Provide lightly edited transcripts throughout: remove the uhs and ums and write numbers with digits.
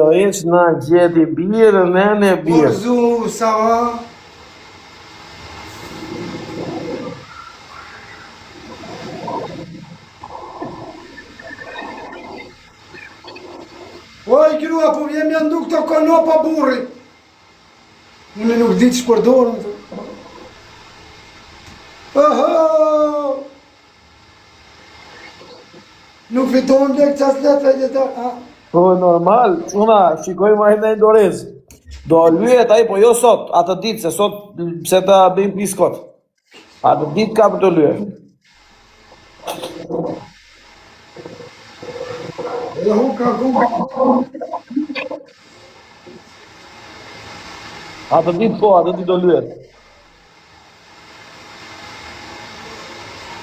Hiç na gjeti birën e në birë. Bonjour, ça va? Oj, grua, po vjem janë nuk të konopa burri. Unë nuk di që përdorën. Oho! Nuk fiton lek qas letë vegetar. Po normal, çuna, shikoj marrë në Dorez. Do lyhet ai, po jo sot, atë ditë, se sot pse ta bëjmë biskot. Atë ditë ka për të lyer. Edhe hu ka ku. Atë ditë po, atë ditë do lyhet.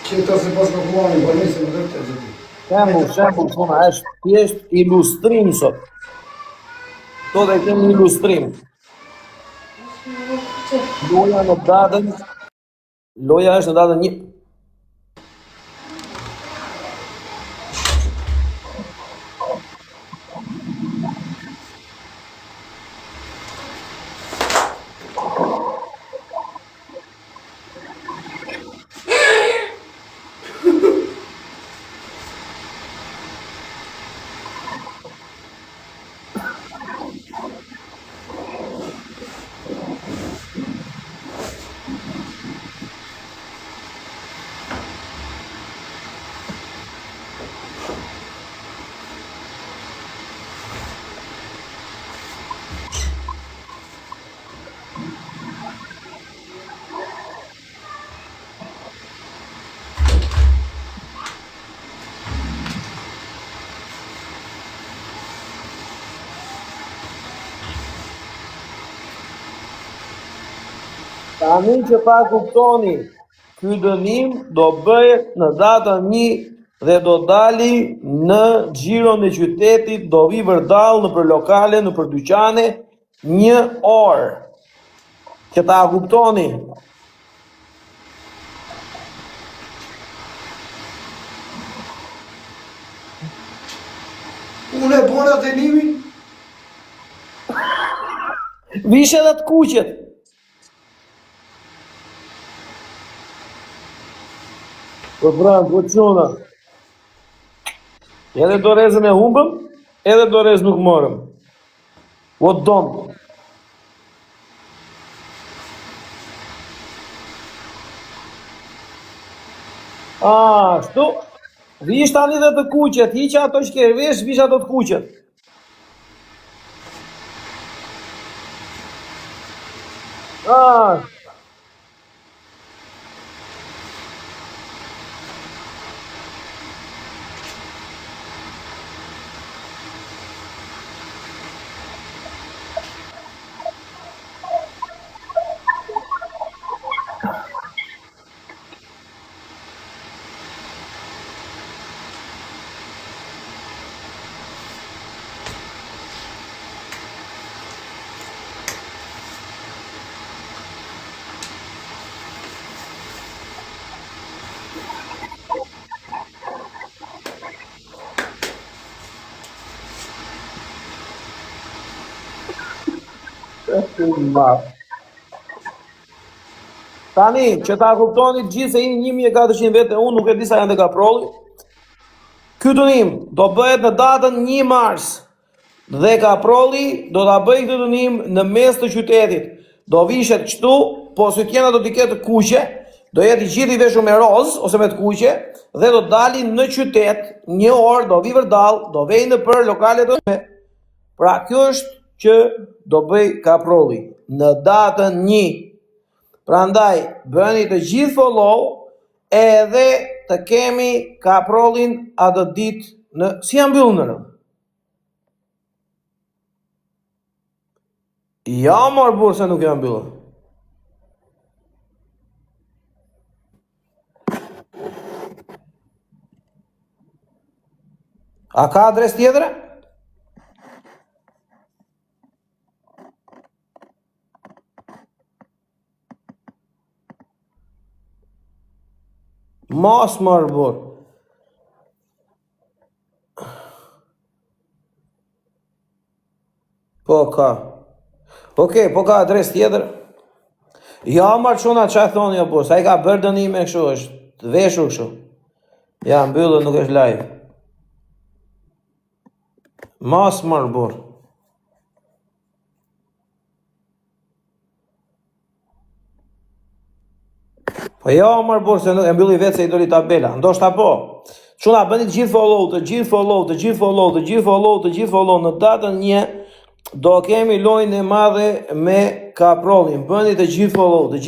Qëta se pas ka kuani, po nisë më dërte zëti. Shembull, çuna, është thjesht ilustrim sot. Sot e kemi ilustrim. Loja është në datën 1. Tani që pa kuptoni, ky dënim do bëhet në datën 1 dhe do dali në xhiron e qytetit, do vi vërdall në për lokale, në për dyqane, 1 orë. Që ta kuptoni. Unë e bona dënimin? Vishe dhe të kuqet. Po pranë, po qona. Edhe Dorezën e humbëm, edhe Dorez nuk morëm. O donë. Shtu. Vish tani dhe të kuqet, hiqa ato që ke vish, vish ato të kuqet. Tani, që ta kuptoni gjithë se jeni 1400 vete, unë nuk e di sa janë dhe kaprolli. Ky dënim do bëhet në datën 1 mars. Dhe kaprolli do ta bëjë këtë dënim në mes të qytetit. Do vishet kështu, po si tjena do t'i ketë kuqe, do jetë i gjithë i veshur me roz ose me të kuqe, dhe do dalin në qytet, 1 orë, do vi vërdall, do vejnë në për lokale të me. Pra kjo është që do bëj kaprolli në datën 1. Prandaj, bëni të gjithë follow, edhe të kemi kaprollin atë ditë në... Si jam mbyllë në rëmë? Ja, marë burë se nuk jam mbyllë. A ka adres tjetër? Mos marë burë. Po ka. Okej, po ka adres tjetër. Ja, marë quna që thoni jo po, sa i ka bërë dënime kështu, është të veshur kështu. Ja, mbyllë nuk është live. Mas marë burë. Po ja, marë burë, se nuk e mbylli vetë se i doli tabela. Ndoshta po. Quna, bëni të gjithë follow, të gjithë follow, të gjithë follow, të gjithë follow, të gjithë follow. Në datën 1 do kemi lojën e madhe me Kaprollin. Bëni të gjithë follow, të gjithë